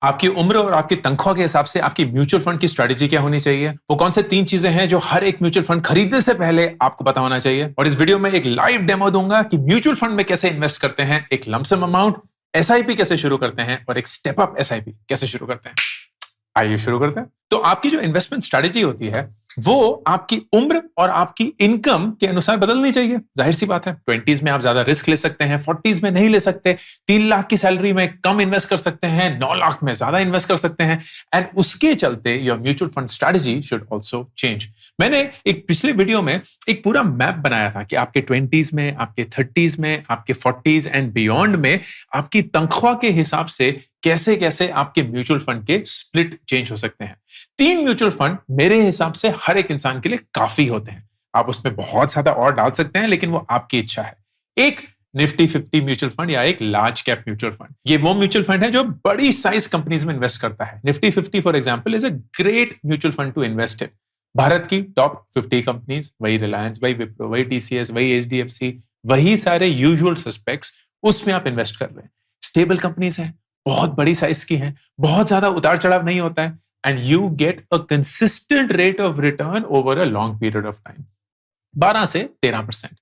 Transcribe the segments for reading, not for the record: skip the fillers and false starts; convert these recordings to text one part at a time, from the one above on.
आपकी उम्र और आपकी तनख्वाह के हिसाब से आपकी म्यूचुअल फंड की स्ट्रेटेजी क्या होनी चाहिए? वो कौन से 3 चीजें हैं जो हर एक म्यूचुअल फंड खरीदने से पहले आपको पता होना चाहिए? और इस वीडियो में एक लाइव डेमो दूंगा कि म्यूचुअल फंड में कैसे इन्वेस्ट करते हैं, एक लमसम अमाउंट एसआईपी कैसे शुरू करते हैं और एक स्टेप अप एसआईपी कैसे शुरू करते हैं। आइए शुरू करते हैं। तो आपकी जो इन्वेस्टमेंट स्ट्रेटेजी होती है वो आपकी उम्र और आपकी इनकम के अनुसार बदलनी चाहिए। जाहिर सी बात है, 20s में आप ज्यादा रिस्क ले सकते हैं, 40s में नहीं ले सकते, 3 लाख की सैलरी में कम इन्वेस्ट कर सकते हैं, 9 लाख में ज्यादा इन्वेस्ट कर सकते हैं। एंड उसके चलते your mutual fund strategy should also change. मैंने एक पिछले वीडियो में एक पूरा मैप बनाया था कि आपके 20s में, आपके 30s में, आपके 40s एंड बियॉन्ड में आपकी तनख्वाह के हिसाब से कैसे कैसे आपके म्यूचुअल फंड के स्प्लिट चेंज हो सकते हैं। 3 म्यूचुअल फंड मेरे हिसाब से हर एक इंसान के लिए काफी होते हैं। आप उसमें बहुत ज्यादा और डाल सकते हैं, लेकिन वो आपकी इच्छा है। एक निफ्टी 50 म्यूचुअल फंड या एक लार्ज कैप म्यूचुअल फंड। ये वो म्यूचुअल फंड है जो बड़ी साइज कंपनीज में इन्वेस्ट करता है। Nifty 50 for example is a great mutual fund to invest in. Bharat की टॉप 50 कंपनीज, वही रिलायंस, वही विप्रो, वही टीसीएस, वही एचडीएफसी, वही सारे यूजुअल सस्पेक्ट्स, उसमें आप इन्वेस्ट कर रहे हैं। स्टेबल कंपनीज हैं, बहुत बड़ी साइज की हैं, बहुत ज्यादा उतार चढ़ाव नहीं होता है, and you get a consistent rate of return over a long period of time, 12 से 13%।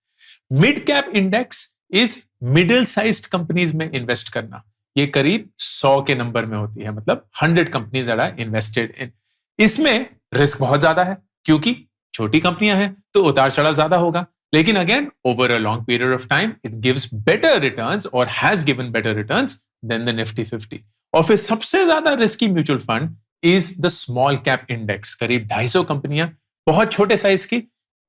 Mid cap index is middle sized companies में इन्वेस्ट करना। ये करीब 100 के नंबर में होती है, मतलब 100 companies that are invested in. इसमें रिस्क बहुत ज्यादा है क्योंकि छोटी कंपनियां हैं तो उतार चढ़ाव ज्यादा होगा, लेकिन again over a long period of time it gives better returns और has given better returns than the Nifty 50। और फिर सबसे ज्यादा risky mutual fund is the small cap index. करीब 250 कंपनियां, बहुत छोटे साइज की,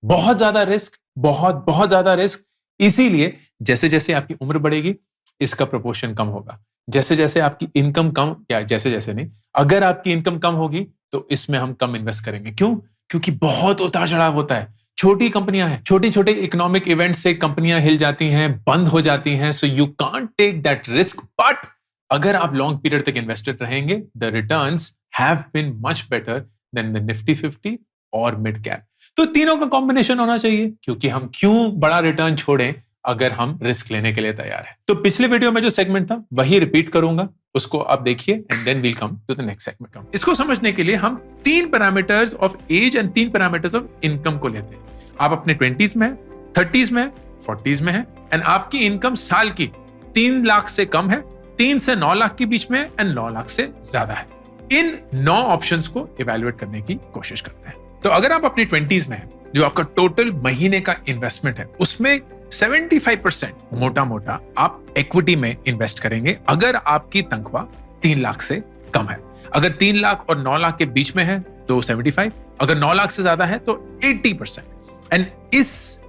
बहुत ज्यादा रिस्क, बहुत ज्यादा रिस्क। इसीलिए जैसे जैसे आपकी उम्र बढ़ेगी इसका प्रोपोर्शन कम होगा, जैसे जैसे आपकी इनकम कम, या जैसे जैसे नहीं, अगर आपकी इनकम कम होगी तो इसमें हम कम इन्वेस्ट करेंगे। क्यों? क्योंकि बहुत उतार चढ़ाव होता है। छोटी कंपनियां हैं, छोटे छोटे इकोनॉमिक इवेंट से कंपनियां हिल जाती हैं, बंद हो जाती हैं, so you can't take that risk. But अगर आप लॉन्ग पीरियड तक इन्वेस्टेड रहेंगे, the returns have been much better than the Nifty 50 और मिड कैप। तो तीनों का कॉम्बिनेशन होना चाहिए, क्योंकि हम क्यों बड़ा रिटर्न छोड़ें अगर हम रिस्क लेने के लिए तैयार हैं। तो पिछले वीडियो में जो सेगमेंट था वही रिपीट करूंगा, उसको आप देखिए and then we'll come to the next segment. इसको समझने के लिए हम 3 parameters of age and 3 parameters of income को लेते हैं। आप अपने 20s में, 30s में, 40s में हैं, एंड आपकी इनकम साल की 3 लाख से कम है, 3 से 9 लाख के बीच में एंड 9 लाख से ज्यादा है। इन 9 ऑप्शंस को इवैल्यूएट करने की कोशिश करते हैं। तो अगर आप अपनी 20s में हैं, जो आपका टोटल महीने का इन्वेस्टमेंट है उसमें 75% मोटा मोटा आप इक्विटी में इन्वेस्ट करेंगे अगर आपकी तनख्वाह 3 लाख से कम है। अगर 3 लाख और 9 लाख के बीच में है तो 75, अगर 9 लाख से ज्यादा है तो 80%। एंड इस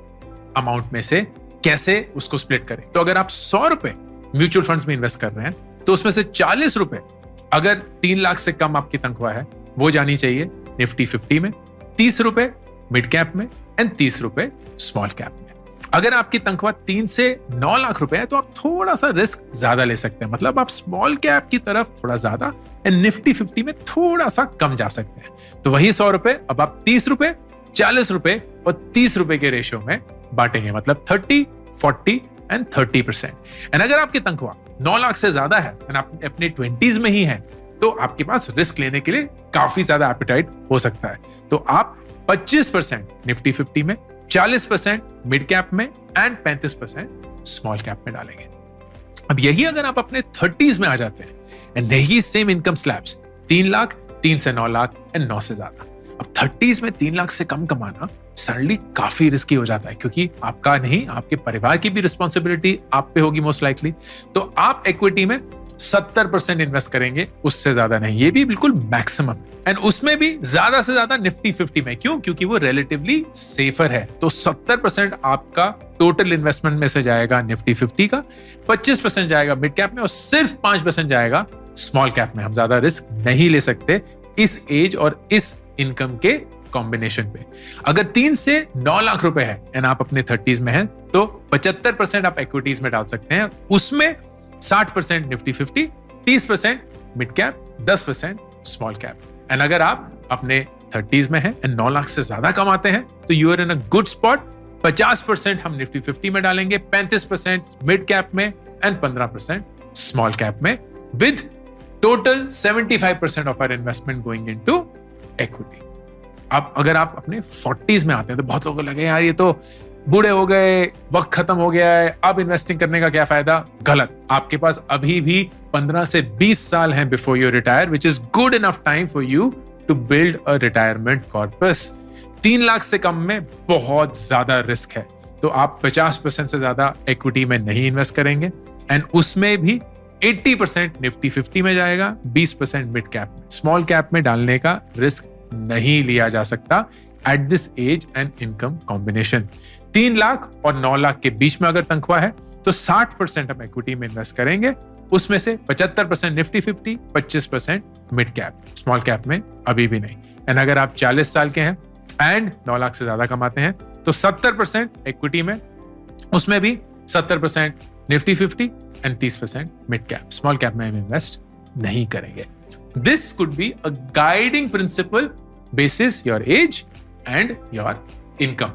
अमाउंट में से कैसे उसको स्प्लिट करें? तो अगर आप 100 रुपए म्यूचुअल फंड्स में इन्वेस्ट कर रहे हैं तो उसमें से 40 रुपए अगर 3 लाख से कम आपकी तनख्वाह है वो जानी चाहिए निफ्टी 50 में, 30 रुपए मिड कैप में एंड 30 रुपए स्मॉल कैप में। अगर आपकी तनख्वाह 3 से 9 लाख रुपए है तो आप थोड़ा सा रिस्क ज्यादा ले सकते हैं, मतलब आप स्मॉल कैप की तरफ थोड़ा ज्यादा एंड निफ्टी 50 में थोड़ा सा कम जा सकते हैं। तो वही 100 रुपए अब आप 30 रुपए, 40 रुपए और 30 रुपए के रेशियो में बांटेंगे, मतलब 30, 40 एंड 30%। एंड अगर आपकी तनख्वाह 9 लाख से ज्यादा है एंड आप अपने 20s में ही है तो आपके पास रिस्क लेने के लिए काफी ज्यादा एपेटाइट हो सकता है। तो आप 25% निफ्टी 50 में, 40% मिड कैप में एंड 35% स्मॉल कैप में डालेंगे। अब यही अगर आप अपने 30s में आ जाते हैं एंड यही सेम इनकम स्लैब्स 3 लाख, 3 से 9 लाख एंड 9 से ज्यादा। अब 30s में 3 लाख से कम कमाना सडनली काफी रिस्की हो जाता है, क्योंकि आपका नहीं, आपके परिवार की भी रिस्पॉन्सिबिलिटी आप पे होगी मोस्ट लाइकली। तो आप इक्विटी में 70% इन्वेस्ट करेंगे, उससे ज्यादा नहीं, ये भी बिल्कुल मैक्सिमम। एंड उसमें भी ज्यादा से ज्यादा निफ्टी 50 में। क्यों? क्योंकि वो रिलेटिवली सेफर है। तो 70% आपका टोटल इन्वेस्टमेंट में से जाएगा निफ्टी 50 का, 25% जाएगा मिड कैप में और सिर्फ 5% जाएगा स्मॉल कैप में। हम ज्यादा रिस्क नहीं ले सकते इस एज और इस इनकम के कॉम्बिनेशन पे। अगर 3 से 9 लाख रुपए है एंड आप अपने 30s में हैं तो 75% आप इक्विटीज में डाल सकते हैं, उसमें 60% Nifty 50, 30% mid cap, 10% small cap. And अगर आप अपने 30s में हैं एंड 9 लाख से ज्यादा कमाते हैं तो you are in a good spot. 50% हम निफ्टी 50 में डालेंगे, 35% मिड कैप में एंड 15% स्मॉल कैप में, with total 75% of our investment going into equity. अब अगर आप अपने 40s में आते हैं तो बहुत लोगों को लगे यार ये तो बूढ़े हो गए, वक्त खत्म हो गया है, अब इन्वेस्टिंग करने का क्या फायदा। गलत, आपके पास अभी भी 15 से 20 साल हैं before you retire, which is good enough time for you to build a retirement corpus. 3 lakh से कम में बहुत ज्यादा रिस्क है, तो आप 50% से ज्यादा इक्विटी में नहीं इन्वेस्ट करेंगे, एंड उसमें भी 80% निफ्टी 50 में जाएगा, 20% मिड कैप में। स्मॉल कैप में डालने का रिस्क नहीं लिया जा सकता at this age and income combination. 3 lakh और 9 लाख के बीच में अगर तनख्वाह है तो 60% हम इक्विटी में इन्वेस्ट करेंगे, उसमें से 75% Nifty 50, 25% mid cap, small cap में अभी भी नहीं। एंड अगर आप 40 साल के हैं एंड 9 लाख से ज्यादा कमाते हैं तो 70% इक्विटी में, उसमें भी 70% Nifty 50 and 30% mid cap, small cap में हम इन्वेस्ट नहीं करेंगे। This could be a guiding principal basis your age and your income.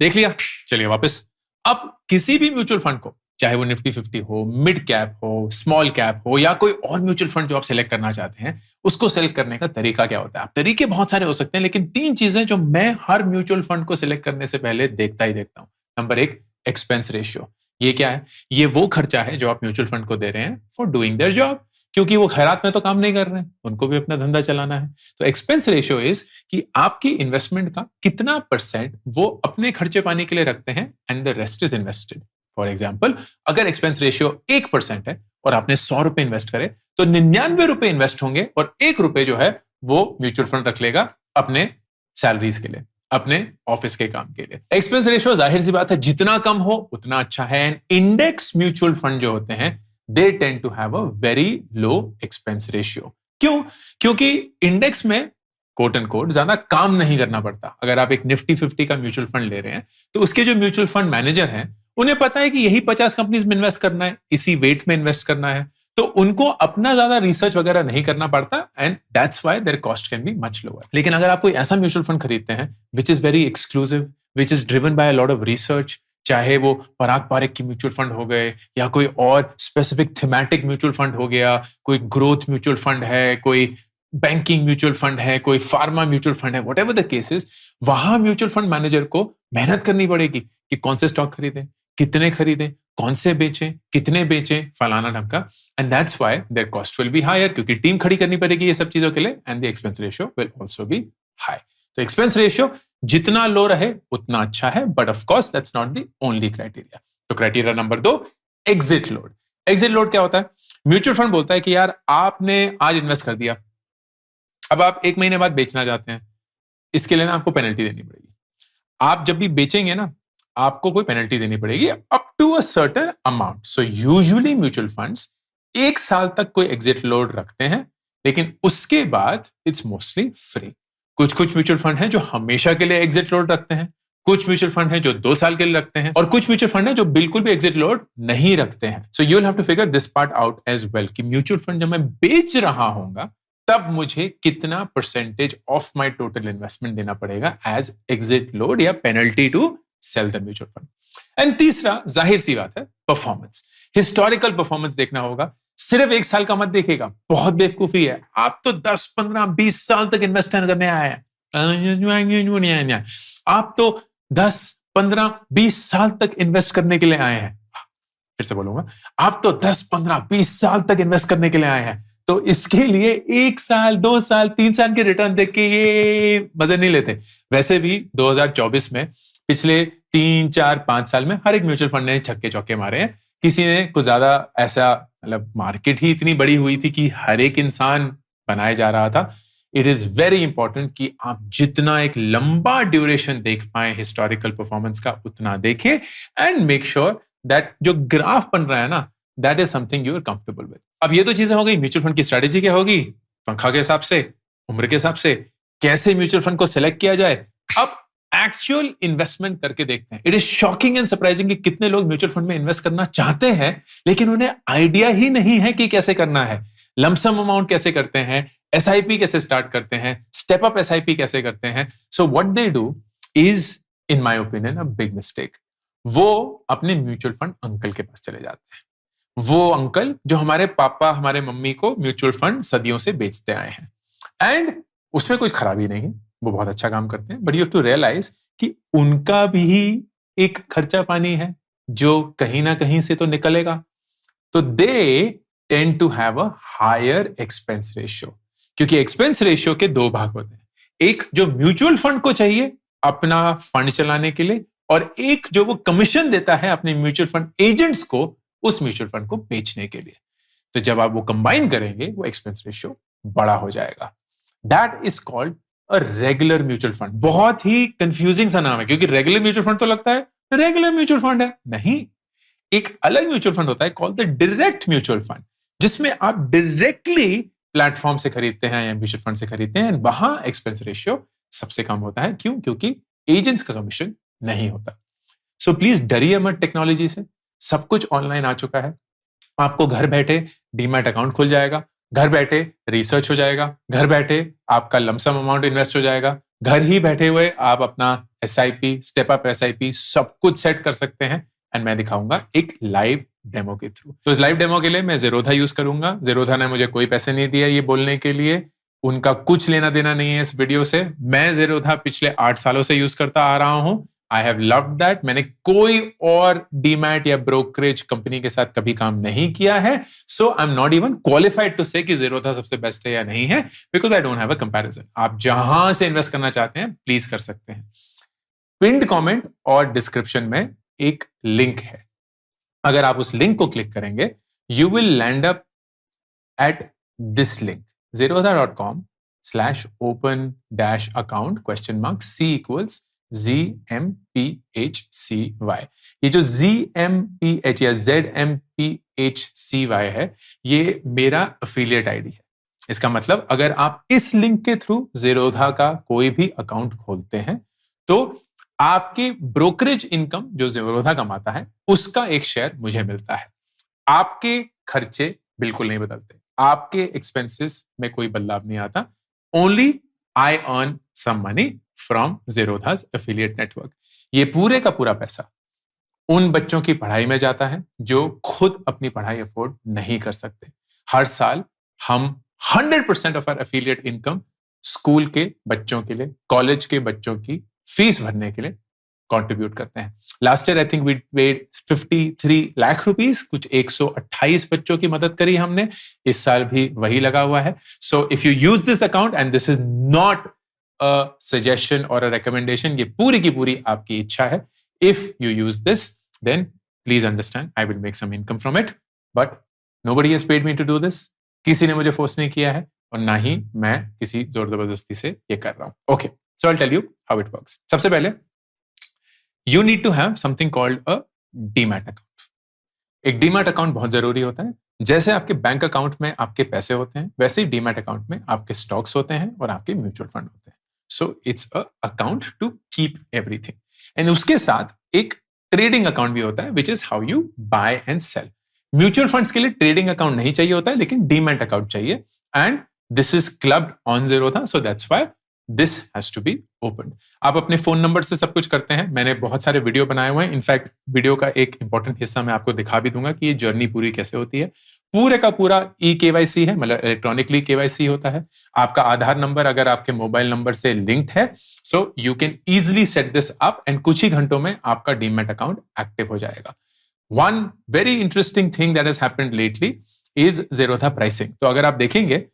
देख लिया, चलिए वापस। अब किसी भी म्यूचुअल फंड को, चाहे वो निफ्टी 50 हो, मिड कैप हो, स्मॉल कैप हो, या कोई और म्यूचुअल फंड जो आप सिलेक्ट करना चाहते हैं, उसको सिलेक्ट करने का तरीका क्या होता है। आप तरीके बहुत सारे हो सकते हैं, लेकिन 3 चीजें जो मैं हर म्यूचुअल फंड को सिलेक्ट करने से पहले देखता हूं। Number 1, expense ratio. ये क्या है? ये वो खर्चा है जो आप म्यूचुअल फंड को दे रहे हैं फॉर डूइंग देयर जॉब, क्योंकि वो खैरात में तो काम नहीं कर रहे हैं, उनको भी अपना धंधा चलाना है। तो एक्सपेंस रेशियो इज कि आपकी इन्वेस्टमेंट का कितना % वो अपने खर्चे पानी के लिए रखते हैं and the rest is invested. For example, अगर एक्सपेंस रेशियो 1% है और आपने 100 रुपए इन्वेस्ट करे तो 99 रुपए इन्वेस्ट होंगे और 1 रुपए जो है वो म्यूचुअल फंड रख लेगा अपने सैलरीज के लिए, अपने ऑफिस के काम के लिए। एक्सपेंस रेशियो जाहिर सी बात है जितना कम हो उतना अच्छा है। एंड इंडेक्स म्यूचुअल फंड जो होते हैं they tend to have a very low expense ratio। क्यों? क्योंकि इंडेक्स में कोट एंड कोट ज्यादा काम नहीं करना पड़ता। अगर आप एक निफ्टी 50 का म्यूचुअल फंड ले रहे हैं तो उसके जो म्यूचुअल फंड मैनेजर हैं उन्हें पता है कि यही 50 कंपनीज में इन्वेस्ट करना है, इसी वेट में इन्वेस्ट करना है, तो उनको अपना ज्यादा रिसर्च वगैरह नहीं करना पड़ता, and that's why their cost can be much lower. लेकिन अगर आप कोई ऐसा म्यूचुअल फंड खरीदते हैं which is very exclusive, which is driven by a lot of research, चाहे वो पराग पारेख की म्यूचुअल फंड हो गए या कोई और स्पेसिफिक थीमेटिक म्यूचुअल फंड हो गया, कोई ग्रोथ म्यूचुअल फंड है, कोई बैंकिंग म्यूचुअल फंड है, कोई फार्मा म्यूचुअल फंड है, व्हाटएवर द केसेस, वहां म्यूचुअल फंड मैनेजर को मेहनत करनी पड़ेगी कि कौन से स्टॉक खरीदें, कितने खरीदें, कौन से बेचें, कितने बेचें, फलाना ढमका, and that's why their cost will be higher, क्योंकि टीम खड़ी करनी पड़ेगी ये सब चीजों के लिए, and the expense ratio will also be high. तो एक्सपेंस रेशियो जितना लो रहे उतना अच्छा है, but of course that's not the only criteria. तो criteria number 2, exit load. Exit load क्या होता है? म्यूचुअल फंड बोलता है कि यार आपने आज इन्वेस्ट कर दिया, अब आप 1 महीने बाद बेचना चाहते हैं, इसके लिए ना आपको पेनल्टी देनी पड़ेगी। आप जब भी बेचेंगे ना आपको कोई पेनल्टी देनी पड़ेगी up to a certain amount. So usually mutual funds 1 साल तक कोई एग्जिट लोड रखते हैं, लेकिन उसके बाद इट्स मोस्टली फ्री। कुछ म्यूचुअल फंड हैं जो हमेशा के लिए एग्जिट लोड रखते हैं, कुछ म्यूचुअल फंड हैं जो 2 साल के लिए रखते हैं, और कुछ म्यूचुअल फंड हैं जो बिल्कुल भी एग्जिट लोड नहीं रखते हैं। So you will have to figure this part out as well कि म्यूचुअल फंड जब मैं बेच रहा हूंगा तब मुझे कितना % ऑफ माय टोटल इन्वेस्टमेंट देना पड़ेगा एज एग्जिट लोड या penalty to sell the mutual fund. And तीसरा, जाहिर सी बात है, परफॉर्मेंस। हिस्टोरिकल परफॉर्मेंस देखना होगा, सिर्फ 1 साल का मत देखिएगा, बहुत बेवकूफी है। आप तो 10, 15, 20 साल तक इन्वेस्ट करने आए हैं, आप तो 10, 15, 20 साल तक इन्वेस्ट करने के लिए आए हैं। फिर से बोलूंगा, आप तो 10, 15, 20 साल तक इन्वेस्ट करने के लिए आए हैं, तो इसके लिए 1 साल, 2 साल, 3 साल के रिटर्न देख के ये मजे नहीं लेते। वैसे भी 2024 में पिछले 3, 4, 5 साल में हर एक म्यूचुअल फंड ने छक्के चौके मारे हैं। किसी ने कुछ ज्यादा ऐसा, मतलब मार्केट ही इतनी बड़ी हुई थी कि हर एक इंसान बनाया जा रहा था। इट इज वेरी इंपॉर्टेंट कि आप जितना एक लंबा ड्यूरेशन देख पाए हिस्टोरिकल परफॉर्मेंस का उतना देखें, एंड मेक श्योर दैट जो ग्राफ बन रहा है ना, that is something you are comfortable with. अब ये तो चीजें हो गई म्यूचुअल फंड की स्ट्रेटेजी क्या होगी, तनख्वाह के हिसाब से, उम्र के हिसाब से, कैसे म्यूचुअल फंड को सिलेक्ट किया जाए। अब एक्चुअल इन्वेस्टमेंट करके देखते हैं। It is shocking and surprising कि कितने लोग म्यूचुअल फंड में इन्वेस्ट करना चाहते हैं लेकिन उन्हें आइडिया ही नहीं है कि कैसे करना है। लमसम अमाउंट कैसे करते हैं, एसआईपी कैसे स्टार्ट करते हैं, स्टेप अप एसआईपी कैसे करते हैं। So what they do is, in my opinion, a big mistake. वो अपने म्यूचुअल फंड अंकल के पास चले जाते हैं, वो अंकल जो हमारे पापा हमारे मम्मी को म्यूचुअल फंड सदियों से बेचते आए हैं, एंड उसमें कोई खराबी नहीं है, वो बहुत अच्छा काम करते हैं, but you have to realise कि उनका भी एक खर्चा पानी है जो कहीं ना कहीं से तो निकलेगा। तो they tend to have a higher expense ratio, क्योंकि एक्सपेंस रेशियो के दो भाग होते हैं, एक जो म्यूचुअल फंड को चाहिए अपना फंड चलाने के लिए, और एक जो वो कमीशन देता है अपने म्यूचुअल फंड एजेंट्स को उस म्यूचुअल फंड को बेचने के लिए। तो जब आप वो कंबाइन करेंगे वो एक्सपेंस रेशियो बड़ा हो जाएगा। That is called a regular mutual fund. बहुत ही कंफ्यूजिंग सा नाम है, क्योंकि रेगुलर म्यूचुअल फंड तो लगता है रेगुलर म्यूचुअल फंड है, नहीं। एक अलग म्यूचुअल फंड होता है called the direct mutual fund, जिसमें आप डायरेक्टली प्लेटफॉर्म से खरीदते हैं या म्यूचुअल फंड से खरीदते हैं, वहां एक्सपेंस रेशियो सबसे कम होता है। क्यों? क्योंकि एजेंट्स का कमीशन नहीं होता। सो प्लीज डरिए मत टेक्नोलॉजी से, सब कुछ ऑनलाइन आ चुका है। आपको घर बैठे डीमैट अकाउंट खुल जाएगा, घर बैठे रिसर्च हो जाएगा, घर बैठे आपका लमसम अमाउंट इन्वेस्ट हो जाएगा, घर ही बैठे हुए आप अपना SIP, स्टेप अप SIP सब कुछ सेट कर सकते हैं। एंड मैं दिखाऊंगा एक लाइव डेमो के थ्रू। तो इस लाइव डेमो के लिए मैं Zerodha यूज करूंगा। Zerodha ने मुझे कोई पैसे नहीं दिया ये बोलने के लिए, उनका कुछ लेना देना नहीं है इस वीडियो से। मैं Zerodha पिछले 8 सालों से यूज करता आ रहा हूं। I have loved that. मैंने कोई और डीमैट या ब्रोकरेज कंपनी के साथ कभी काम नहीं किया है, so I am not even qualified to say कि Zerodha सबसे बेस्ट है या नहीं है, because I don't have a comparison. आप जहां से इन्वेस्ट करना चाहते हैं प्लीज कर सकते हैं। पिन्ड कमेंट और डिस्क्रिप्शन में एक लिंक है, अगर आप उस लिंक को क्लिक करेंगे you will land up at this link zerodha.com/open-account C = ZMPHCY। ये जो ZMPH या ZMPHCY है, ये मेरा अफिलिएट आईडी है। इसका मतलब अगर आप इस लिंक के थ्रू Zerodha का कोई भी अकाउंट खोलते हैं तो आपकी ब्रोकरेज इनकम जो Zerodha कमाता है उसका एक शेयर मुझे मिलता है। आपके खर्चे बिल्कुल नहीं बदलते, आपके एक्सपेंसेस में कोई बदलाव नहीं आता। Only I earn some money from Zerodha's affiliate network. ये पूरे का पूरा पैसा उन बच्चों की पढ़ाई में जाता है जो खुद अपनी पढ़ाई अफोर्ड नहीं कर सकते। हर साल हम 100% of our affiliate income school के बच्चों के लिए, कॉलेज के बच्चों की फीस भरने के लिए कंट्रीब्यूट करते हैं। Last year I think we paid 53 lakh rupees, कुछ 128 बच्चों की मदद करी हमने। इस साल भी वही लगा हुआ है। So if you use this account, and this is not a suggestion और अ रिकमेंडेशन, ये पूरी की पूरी आपकी इच्छा है। If you use this then please understand I will make some income from it, but nobody has paid me to do this. किसी ने मुझे फोर्स नहीं किया है और ना ही मैं किसी जोर जबरदस्ती से ये कर रहा हूं। Okay, so I will tell you how it works. सबसे पहले you need to have something called a demat account. एक डीमैट अकाउंट बहुत जरूरी होता है। जैसे आपके बैंक अकाउंट में आपके पैसे होते हैं, वैसे ही डीमैट अकाउंट में आपके स्टॉक्स होते हैं और आपके म्यूचुअल फंड होते हैं। So it's a account to keep everything. And उसके साथ एक ट्रेडिंग अकाउंट भी होता है, which is how you buy and sell. Mutual funds के लिए ट्रेडिंग अकाउंट नहीं चाहिए होता है, लेकिन डीमैट अकाउंट चाहिए। And this is clubbed on Zerodha, so that's why this has to be open. आप अपने फोन नंबर से सब कुछ करते हैं। मैंने बहुत सारे वीडियो बनाए हुए हैं। इनफैक्ट वीडियो का एक इंपॉर्टेंट हिस्सा मैं आपको दिखा भी दूंगा कि ये जर्नी पूरी कैसे होती है। पूरे का पूरा KYC है, मतलब इलेक्ट्रॉनिकली KYC होता है। आपका आधार नंबर अगर आपके मोबाइल नंबर से लिंक्ड है, so you can easily set this up and कुछ ही घंटों में आपका डीमैट अकाउंट एक्टिव हो जाएगा। One very interesting thing that has happened lately is Zerodha pricing. तो अगर आप देखेंगे,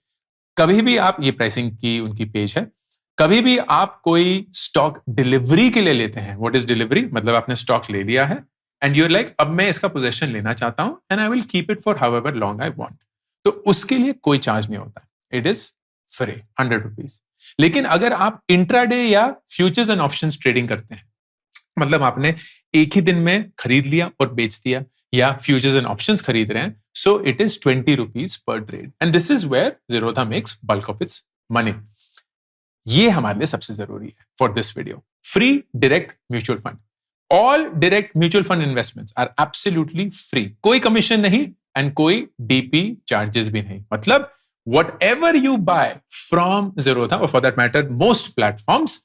कभी भी आप, ये प्राइसिंग की उनकी पेज है, कभी भी आप कोई स्टॉक डिलीवरी के लिए लेते हैं। What is delivery? मतलब आपने स्टॉक ले लिया है एंड यूर लाइक, अब मैं इसका पोजेशन लेना चाहता हूं and I will keep it for how ever long I want. तो उसके लिए कोई चार्ज नहीं होता, इट इज फ्री, 100 रुपीज। लेकिन अगर आप इंट्राडे या फ्यूचर्स एंड ऑप्शंस ट्रेडिंग करते हैं, मतलब आपने एक ही दिन में खरीद लिया और बेच दिया, या फ्यूचर्स एंड ऑप्शंस खरीद रहे हैं, सो इट इज 20 रुपीज पर trade. And this is where Zerodha makes bulk of its money. ये हमारे लिए सबसे जरूरी है for this video. Free direct mutual fund. All direct mutual fund investments are absolutely free. कोई कमीशन नहीं and कोई DP चार्जेस भी नहीं। मतलब whatever you buy from Zerodha or for that matter most platforms,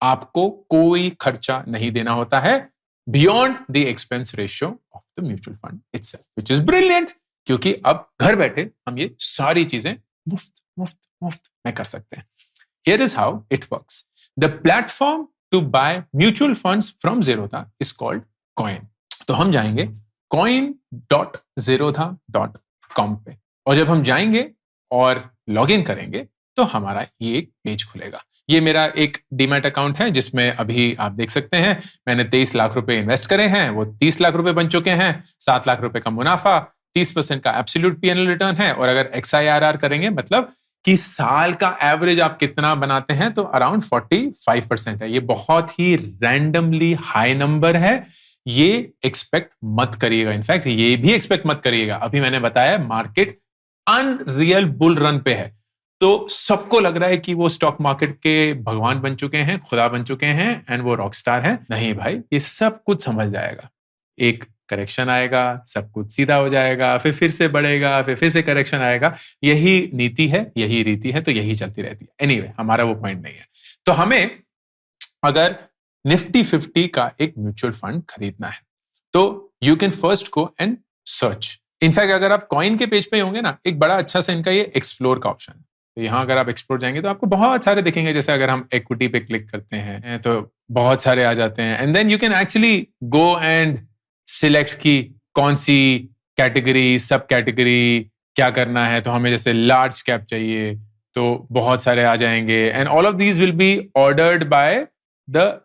आपको कोई खर्चा नहीं देना होता है beyond the expense ratio of the mutual fund itself, which is brilliant. क्योंकि अब घर बैठे हम ये सारी चीजें मुफ्त मुफ्त मुफ्त में कर सकते हैं. Here is how it works. The platform to buy mutual funds from Zerodha is called Coin. तो हम जाएंगे coin.zerodha.com पे, और जब हम जाएंगे और लॉग इन करेंगे तो हमारा ये एक पेज खुलेगा. ये मेरा एक डीमैट अकाउंट है जिसमें अभी आप देख सकते हैं मैंने 23 लाख रुपए इन्वेस्ट करे हैं, वो 30 लाख रुपए बन चुके हैं, 7 लाख रुपए का मुनाफा, 30% का एब्सोल्यूट पीएनएल रिटर्न है. और अगर XIRR करेंगे मतलब कि साल का एवरेज आप कितना बनाते हैं, तो अराउंड 45% है. ये बहुत ही रैंडमली हाई नंबर है. ये एक्सपेक्ट मत करिएगा. इनफैक्ट ये भी एक्सपेक्ट मत करिएगा. अभी मैंने बताया मार्केट अनरियल बुल रन पे है, तो सबको लग रहा है कि वो स्टॉक मार्केट के भगवान बन चुके हैं, खुदा बन चुके हैं एंड वो रॉक स्टार हैं. नहीं भाई, ये सब कुछ संभल जाएगा. एक करेक्शन आएगा, सब कुछ सीधा हो जाएगा, फिर से बढ़ेगा, फिर से करेक्शन आएगा. यही नीति है, यही रीति है, तो यही चलती रहती है. एनीवे, हमारा वो पॉइंट नहीं है. तो हमें अगर निफ्टी 50 का एक म्यूचुअल फंड खरीदना है तो you can first go and search. In fact अगर आप कॉइन के पेज पे होंगे ना, एक बड़ा अच्छा सा इनका ये एक्सप्लोर का ऑप्शन है. तो यहाँ अगर आप एक्सप्लोर जाएंगे तो आपको बहुत सारे दिखेंगे. जैसे अगर हम इक्विटी पे क्लिक करते हैं तो बहुत सारे आ जाते हैं. And then you can actually go and select की कौन सी कैटेगरी, सब कैटेगरी क्या करना है. तो हमें जैसे लार्ज कैप चाहिए तो बहुत सारे आ जाएंगे. And all of these will be ordered by the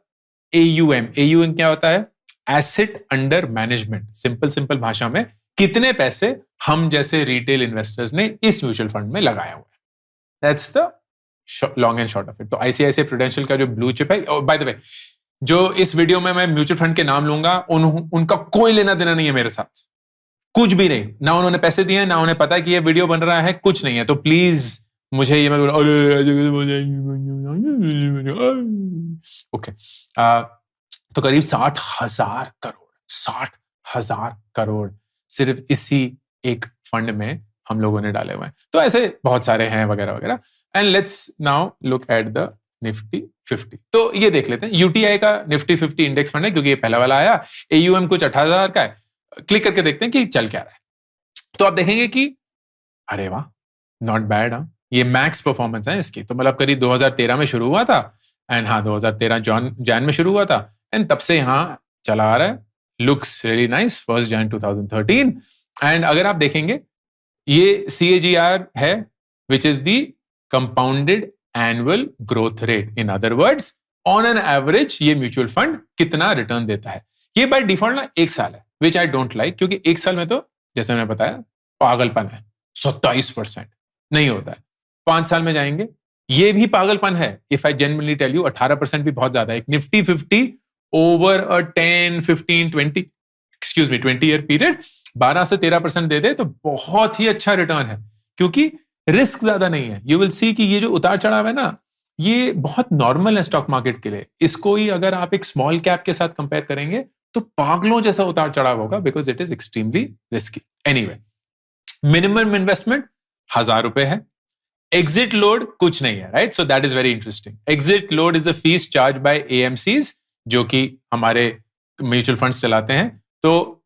AUM. AUM क्या होता है? Asset under management. सिंपल भाषा में कितने पैसे हम जैसे रिटेल इन्वेस्टर्स ने इस म्यूचुअल फंड में लगाया हुआ है. That's the long and short of it. तो ICICI प्रूडेंशियल का जो ब्लू चिप है, बाय द वे जो इस वीडियो में मैं म्यूचुअल फंड के नाम लूंगा उनका कोई लेना देना नहीं है मेरे साथ, कुछ भी नहीं. ना उन्होंने पैसे दिए, ना उन्हें पता है कि ये वीडियो बन रहा है, कुछ नहीं है. तो प्लीज मुझे ये मत ओके. तो करीब 60,000 करोड़, 60,000 करोड़ सिर्फ इसी एक फंड में हम लोगों ने डाले हुए हैं. तो ऐसे बहुत सारे हैं वगैरह वगैरह. And let's now look at the Nifty 50. तो ये देख लेते हैं. UTI का निफ्टी 50 इंडेक्स फंड है क्योंकि ये पहला वाला आया. AUM कुछ 18,000 का है. क्लिक करके देखते हैं कि चल क्या रहा है. तो आप देखेंगे कि अरे वाह, नॉट बैड. ये मैक्स परफॉर्मेंस है इसकी. तो मतलब करीब 2013 में शुरू हुआ था. एंड हाँ, 2013 जैन में शुरू हुआ था. एंड तब से यहाँ चला आ रहा है. Looks really nice. 1 Jan 2013. And अगर आप देखेंगे ये CAGR है which is the compounded annual growth rate. In other words, on an average ये म्यूचुअल फंड कितना रिटर्न देता है. ये बाय डिफॉल्ट ना 1 साल है, विच आई डोंट लाइक, क्योंकि 1 साल में तो जैसे मैंने बताया पागलपन है. 27% नहीं होता है. 5 साल में जाएंगे, ये भी पागलपन है. If I genuinely tell you 18% भी बहुत ज्यादा है. एक Nifty 50 over a 10, 15, 20 year period 12 से 13% दे दे तो बहुत ही अच्छा रिटर्न है, क्योंकि रिस्क ज्यादा नहीं है. यू विल सी कि ये जो उतार चढ़ाव है ना, ये बहुत नॉर्मल है स्टॉक मार्केट के लिए. इसको ही अगर आप एक स्मॉल कैप के साथ कंपेयर करेंगे तो पागलों जैसा उतार चढ़ाव होगा, because it is extremely risky. Anyway, minimum investment 1,000 रुपए है. एग्जिट लोड कुछ नहीं है, right? So that is very interesting. Exit load is a fees charge by AMCs जो कि हमारे म्यूचुअल फंड्स चलाते हैं. तो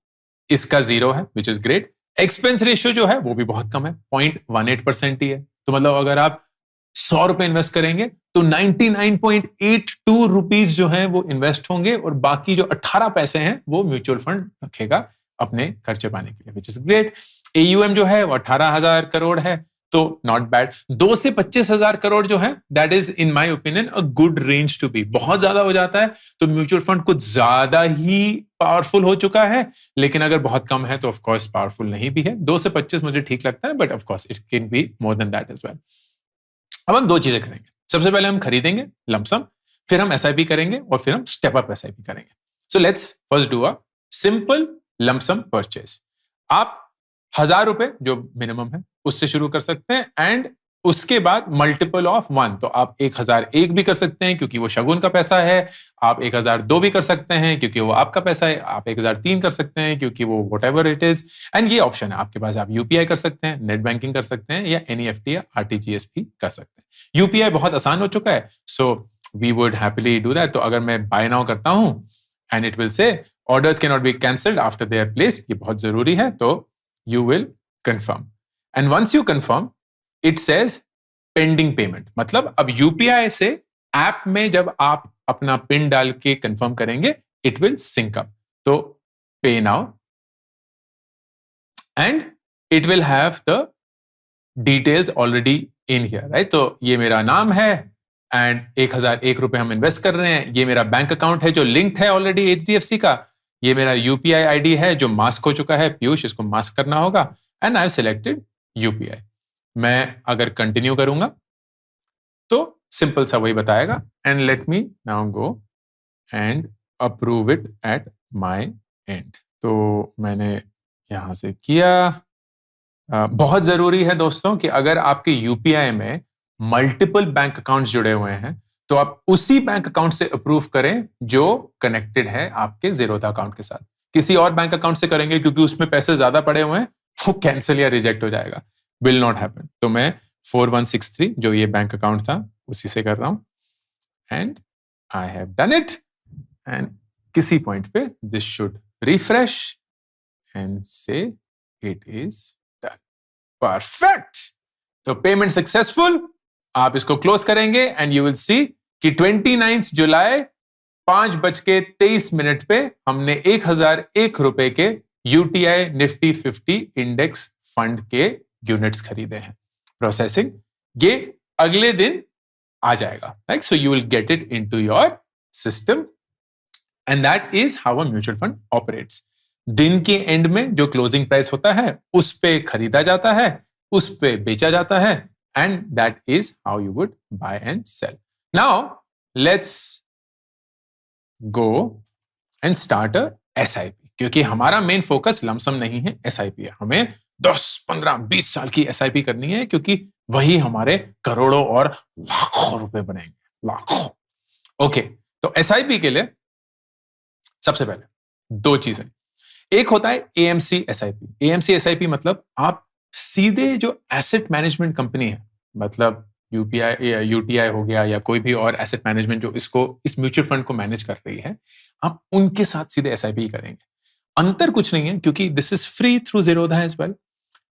इसका 0 है, which is great. Expense ratio जो है वो भी बहुत कम है, 0.18% ही है. तो मतलब अगर आप 100 रुपए इन्वेस्ट करेंगे तो 99.82 रुपीज जो है वो इन्वेस्ट होंगे, और बाकी जो 18 पैसे हैं वो म्यूचुअल फंड रखेगा अपने खर्चे पाने के लिए, विच इज ग्रेट. AUM जो है वो 18,000 करोड़ है, तो नॉट बैड. 2 से 25,000 करोड़ जो है, that is in my opinion a good range to be. बहुत ज्यादा हो जाता है तो म्यूचुअल फंड कुछ ज्यादा ही पावरफुल हो चुका है, लेकिन अगर बहुत कम है तो ऑफ कोर्स पावरफुल नहीं भी है. 2 से 25 मुझे ठीक लगता है, but of course it can be more than that as well. अब हम 2 चीजें करेंगे. सबसे पहले हम खरीदेंगे लमसम, फिर हम SIP करेंगे, और फिर हम स्टेप अप SIP करेंगे. So let's first do a simple lump sum purchase. आप 1,000 रुपए जो मिनिमम है उससे शुरू कर सकते हैं, एंड उसके बाद मल्टीपल ऑफ 1. तो आप 1,001 भी कर सकते हैं क्योंकि वो शगुन का पैसा है. आप 1,002 भी कर सकते हैं क्योंकि वो आपका पैसा है. आप 1,003 कर सकते हैं क्योंकि वो व्हाटएवर इट इज. एंड ये ऑप्शन है आपके पास. आप UPI कर सकते हैं, नेट बैंकिंग कर सकते हैं, या NEFT या RTGS भी कर सकते हैं. UPI बहुत आसान हो चुका है, so we would happily do that. तो अगर मैं बाय नाउ करता हूं and it will say orders can not be cancelled after they are placed, ये बहुत जरूरी है, तो you will confirm. And once you confirm, it says pending payment. मतलब अब UPI से ऐप में जब आप अपना पिन डाल के कंफर्म करेंगे, it will sync up. तो pay now and it will have the details already in here, right? तो ये मेरा नाम है एंड 1001 रुपए हम इन्वेस्ट कर रहे हैं. ये मेरा बैंक अकाउंट है जो लिंक्ड है ऑलरेडी HDFC का. ये मेरा UPI ID है जो मास्क हो चुका है. पीयूष, इसको मास्क करना होगा. And I have selected UPI. मैं अगर कंटिन्यू करूंगा तो सिंपल सा वही बताएगा. And let me now go and approve it at my and. तो मैंने यहां से किया. बहुत जरूरी है दोस्तों कि अगर आपके UPI में मल्टीपल बैंक अकाउंट्स जुड़े हुए हैं तो आप उसी बैंक अकाउंट से अप्रूव करें जो कनेक्टेड है आपके ज़ीरोधा अकाउंट के साथ. किसी और बैंक अकाउंट से करेंगे क्योंकि उसमें पैसे ज्यादा पड़े हुए हैं, वो कैंसिल या रिजेक्ट हो जाएगा. Will not happen. तो मैं 4163 जो ये बैंक अकाउंट था उसी से कर रहा हूं and I have done it. And किसी पॉइंट पे दिस शुड रिफ्रेश एंड से इट इज डन. परफेक्ट. तो पेमेंट सक्सेसफुल. आप इसको क्लोज करेंगे एंड यू विल सी कि 29 जुलाई 5:23 पे हमने 1001 रुपए के UTI निफ्टी 50 इंडेक्स फंड के यूनिट्स खरीदे हैं. प्रोसेसिंग ये अगले दिन आ जाएगा, right? So you will get it into your system and that is how a mutual fund operates. दिन के एंड में जो क्लोजिंग प्राइस होता है उस पे खरीदा जाता है, उस पे बेचा जाता है, and that is how you would buy and sell. Now let's go and start a SIP. क्योंकि हमारा मेन फोकस लमसम नहीं है, SIP है. हमें 10, 15, 20 साल की SIP करनी है क्योंकि वही हमारे करोड़ों और लाखों रुपए बनेंगे. लाखों. ओके, तो SIP के लिए सबसे पहले दो चीजें. एक होता है AMC SIP. AMC SIP मतलब आप सीधे जो एसेट मैनेजमेंट कंपनी है, मतलब UTI हो गया या कोई भी और एसेट मैनेजमेंट जो इस म्यूचुअल फंड को मैनेज कर रही है, आप उनके साथ सीधे SIP करेंगे. अंतर कुछ नहीं है क्योंकि this is free through Zerodha as well.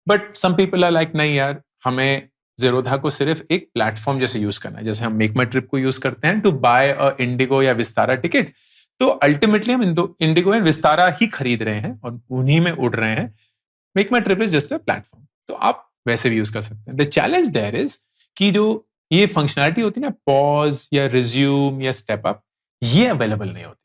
But some people are like नहीं यार, हमें ज़ीरोधा को सिर्फ एक प्लेटफॉर्म जैसे यूज करना है, जैसे हम मेक माई ट्रिप को यूज करते हैं टू बाय अ इंडिगो या विस्तारा टिकट. तो अल्टीमेटली हम इंडिगो एंड विस्तारा ही खरीद रहे हैं और उन्हीं में उड़ रहे हैं. Make my trip is just a platform. तो आप वैसे भी यूज कर सकते हैं. द चैलेंज देयर इज कि जो ये फंक्शनैलिटी होती है ना, पॉज या रिज्यूम या स्टेप अप, ये अवेलेबल नहीं होती.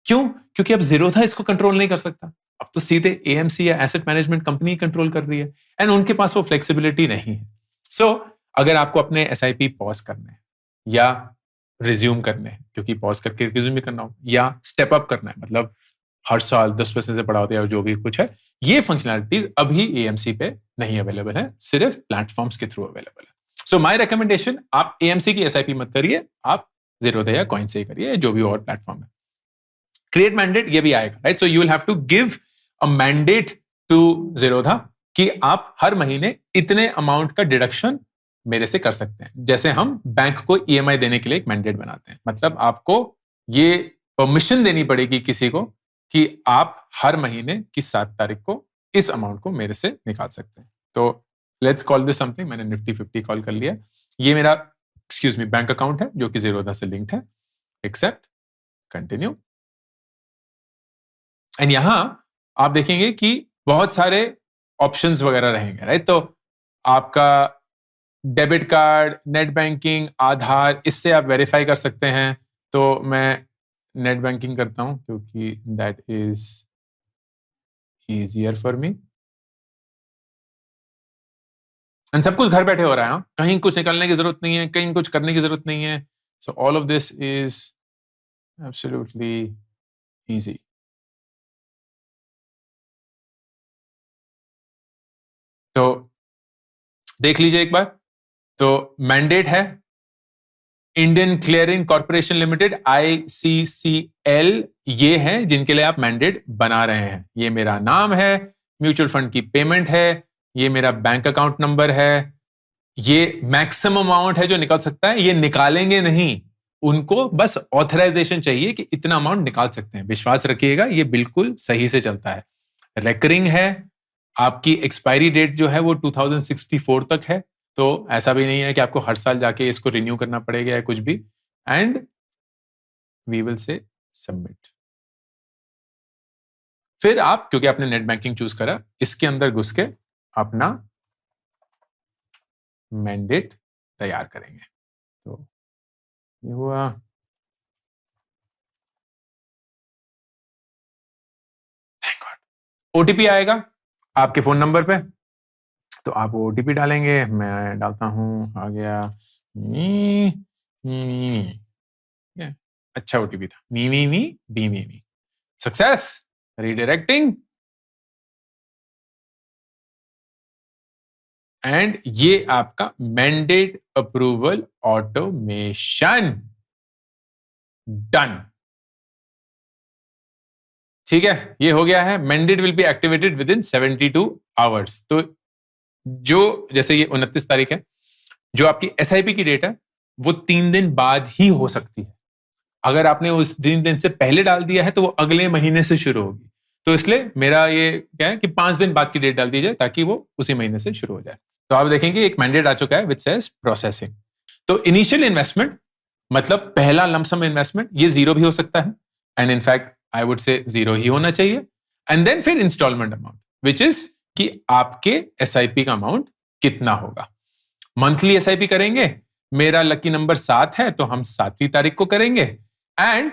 क्यों? क्योंकि अब ज़ीरोधा इसको कंट्रोल नहीं कर सकता. अब तो सीधे AMC या एसेट मैनेजमेंट कंपनी कंट्रोल कर रही है एंड उनके पास वो फ्लेक्सिबिलिटी नहीं है. सो अगर आपको अपने SIP पॉज करना है या रिज्यूम करने हैं, क्योंकि पॉज करके रिज्यूम भी करना हो, या स्टेप अप करना है, मतलब हर साल 10% से बढ़ा होता है जो भी कुछ है, ये फंक्शनैलिटीज अभी AMC पे नहीं अवेलेबल है, सिर्फ प्लेटफॉर्म्स के थ्रू अवेलेबल है. सो माय रिकमेंडेशन, आप AMC की SIP मत करिए, आप ज़ीरोधा या कॉइन से ही करिए, जो भी और प्लेटफॉर्म है. क्रिएट मैंडेट, ये भी आएगा, right? So you will have to give a mandate to Zerodha कि आप हर महीने इतने अमाउंट का डिडक्शन मेरे से कर सकते हैं. जैसे हम बैंक को EMI देने के लिए एक मैंडेट बनाते हैं, मतलब आपको ये परमिशन देनी पड़ेगी किसी को कि आप हर महीने की 7 तारीख को इस अमाउंट को मेरे से निकाल सकते हैं. तो लेट्स कॉल दिस समथिंग. मैंने निफ्टी 50 कॉल कर लिया. ये मेरा बैंक अकाउंट है जो कि ज़ीरोधा से लिंक्ड है. Accept, continue. एंड यहां आप देखेंगे कि बहुत सारे ऑप्शंस वगैरह रहेंगे, राइट? तो आपका डेबिट कार्ड, नेट बैंकिंग, आधार, इससे आप वेरीफाई कर सकते हैं. तो मैं नेट बैंकिंग करता हूं क्योंकि that is easier for me. And सब कुछ घर बैठे हो रहा है. कहीं कुछ निकालने की जरूरत नहीं है, कहीं कुछ करने की जरूरत नहीं है. So all of this is absolutely easy. तो देख लीजिए एक बार. तो मैंडेट है Indian clearing corporation limited, ICCL, ये है जिनके लिए आप मैंडेट बना रहे हैं. ये मेरा नाम है, म्यूचुअल फंड की पेमेंट है, ये मेरा बैंक अकाउंट नंबर है, ये मैक्सिमम अमाउंट है जो निकल सकता है. ये निकालेंगे नहीं, उनको बस ऑथराइजेशन चाहिए कि इतना अमाउंट निकाल सकते हैं. विश्वास रखिएगा, ये बिल्कुल सही से चलता है. रेकरिंग है, आपकी एक्सपायरी डेट जो है वो 2064 तक है, तो ऐसा भी नहीं है कि आपको हर साल जाके इसको रिन्यू करना पड़ेगा या कुछ भी। And we will say submit. फिर आप, क्योंकि आपने नेट बैंकिंग चूज करा, इसके अंदर घुस के अपना मैंडेट तैयार करेंगे। तो ये हुआ। ओटीपी आएगा आपके फोन नंबर पे, तो आप ओटीपी डालेंगे। मैं डालता हूं, आ गया मी मी मी मी। अच्छा ओटीपी था, मी मी मी बी मी मी। सक्सेस। रीडायरेक्टिंग। एंड ये आपका मैंडेट अप्रूवल ऑटोमेशन डन। ठीक है, ये हो गया है। Mandate will be activated with in 72 hours. तो जो, जैसे ये 29 तारीख है, जो आपकी एसआईपी की डेट है वो 3 दिन बाद ही हो सकती है। अगर आपने उस दिन से पहले डाल दिया है तो वो अगले महीने से शुरू होगी। तो इसलिए मेरा ये क्या है कि 5 दिन बाद की डेट डाल दी जाए ताकि वो उसी महीने से शुरू हो जाए। तो आप देखेंगे एक मैंडेट आ चुका है विच सेज प्रोसेसिंग। तो इनिशियल इन्वेस्टमेंट मतलब पहला लमसम इन्वेस्टमेंट ये 0 भी हो सकता है, and in fact I would say 0 ही होना चाहिए। एंड देन फिर इंस्टॉलमेंट अमाउंट विच इज कि आपके एसआईपी का अमाउंट कितना होगा। मंथली एसआईपी करेंगे, मेरा लकी नंबर 7 है तो हम 7वीं तारीख को करेंगे। एंड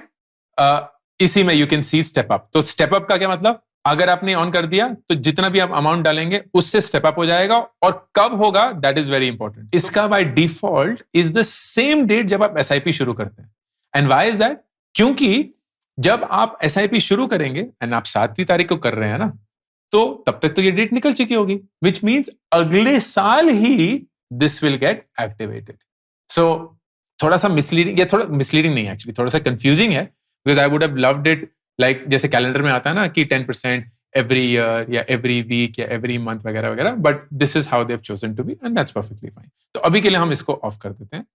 इसी में you can see step up. तो स्टेप अप का क्या मतलब, अगर आपने ऑन कर दिया तो जितना भी आप अमाउंट डालेंगे उससे स्टेप अप हो जाएगा। और कब होगा दैट इज वेरी इंपॉर्टेंट। इसका by default is the same date जब आप एसआईपी शुरू करते हैं। एंड व्हाई इज दैट, क्योंकि जब आप एसआईपी शुरू करेंगे एंड आप 7वीं तारीख को कर रहे हैं ना, तो तब तक तो ये डेट निकल चुकी होगी, विच मीन्स अगले साल ही दिस विल गेट एक्टिवेटेड। सो थोड़ा सा मिसलीडिंग, या थोड़ा मिसलीडिंग नहीं एक्चुअली, थोड़ा सा कंफ्यूजिंग है, because I would have loved it like जैसे कैलेंडर में आता है ना कि 10% एवरी ईयर या एवरी वीक या एवरी मंथ वगैरह वगैरह, but this is how they have chosen to be and that's perfectly fine. तो अभी के लिए हम इसको ऑफ कर देते हैं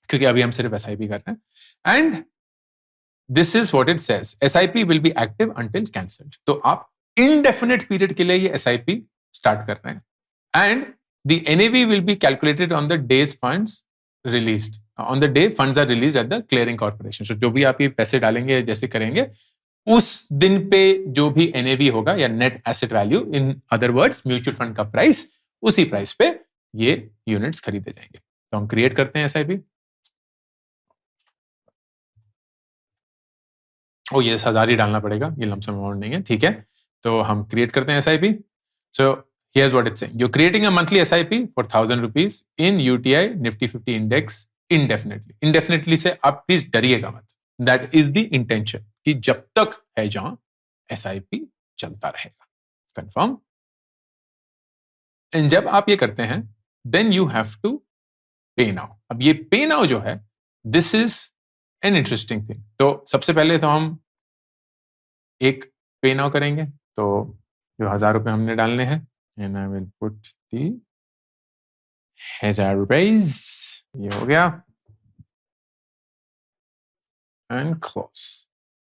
क्योंकि अभी हम सिर्फ एसआईपी कर रहे हैं। And this is what it says, SIP will be active until cancelled. तो आप इनडेफिनेट पीरियड के लिए ये एसआईपी स्टार्ट कर रहे हैं। And the NAV will be calculated on the days funds released, on the day funds are release at the clearing corporation. So जो भी आप ये पैसे डालेंगे जैसे करेंगे, उस दिन पे जो भी एनएवी होगा या net asset value, in other words mutual fund का प्राइस, उसी प्राइस पे ये यूनिट्स खरीदे जाएंगे। तो हम क्रिएट करते हैं एसआईपी। ओ ये 1000 ही डालना पड़ेगा, ये लमसम अमाउंट नहीं है, ठीक है। तो हम क्रिएट करते हैं SIP. So here's what it's saying, you creating a monthly SIP for 1000 rupees in UTI Nifty 50 index indefinitely. Indefinitely से आप प्लीज डरिएगा मत, दैट इज द इंटेंशन कि जब तक है जहां एसआईपी चलता रहेगा। कंफर्म। एंड जब आप ये करते हैं देन यू हैव टू पे नाउ। अब ये पे नाउ जो है, this is an interesting thing. तो सबसे पहले तो हम एक पे नाउ करेंगे। तो जो 1000 रुपए हमने डालने हैं, and I will put the 1000 rupees. ये हो गया एंड क्लोज।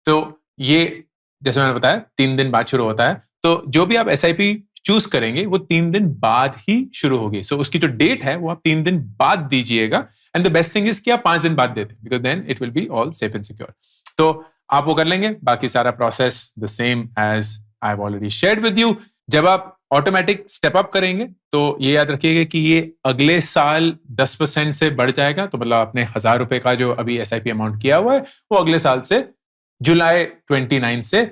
तो ये जैसे मैंने बताया 3 दिन बाद शुरू होता है। तो जो भी आप एसआईपी चूज करेंगे वो 3 दिन बाद ही शुरू होगी। सो उसकी जो डेट है वो आप 3 दिन बाद दीजिएगा। And the best thing is कि आप 5 दिन बाद दे दें, because then it will be all safe and secure. तो आप वो कर लेंगे। बाकी सारा process the same as I have already shared with you. जब आप ऑटोमेटिक स्टेप अप करेंगे तो ये याद रखिएगा कि ये अगले साल 10% से बढ़ जाएगा। तो मतलब आपने 1000 रुपए का जो अभी एसआईपी अमाउंट किया हुआ है वो अगले साल से जुलाई 29 से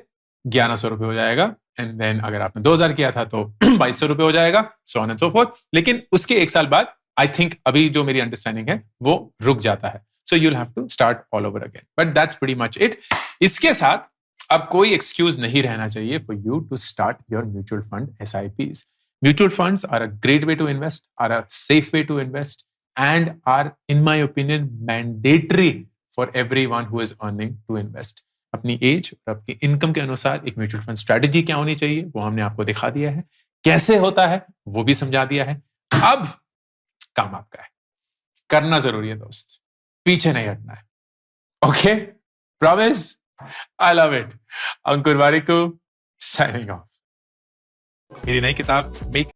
1100 रुपए हो जाएगा। एंड देन अगर आपने 2000 किया था तो 2200 रुपए हो जाएगा, so on and so fourth. लेकिन उसके 1 साल बाद आई थिंक अभी जो मेरी अंडरस्टैंडिंग है वो रुक जाता है। So you'll have to start all over again, but that's pretty much it. इसके साथ अब कोई एक्सक्यूज नहीं रहना चाहिए for you to start your mutual fund SIPs. Mutual funds are a great way to invest, are a safe way to invest, and are, in my opinion, mandatory for everyone who is earning to invest. अपनी as और अपनी income के अनुसार एक mutual fund strategy क्या होनी चाहिए वो हमने आपको दिखा दिया है, कैसे होता है वो भी समझा दिया है। अब काम आपका है, करना जरूरी है दोस्त, पीछे नहीं हटना है। Okay, promise? I love it. Ankur Variku signing off. मेरी नई किताब मेक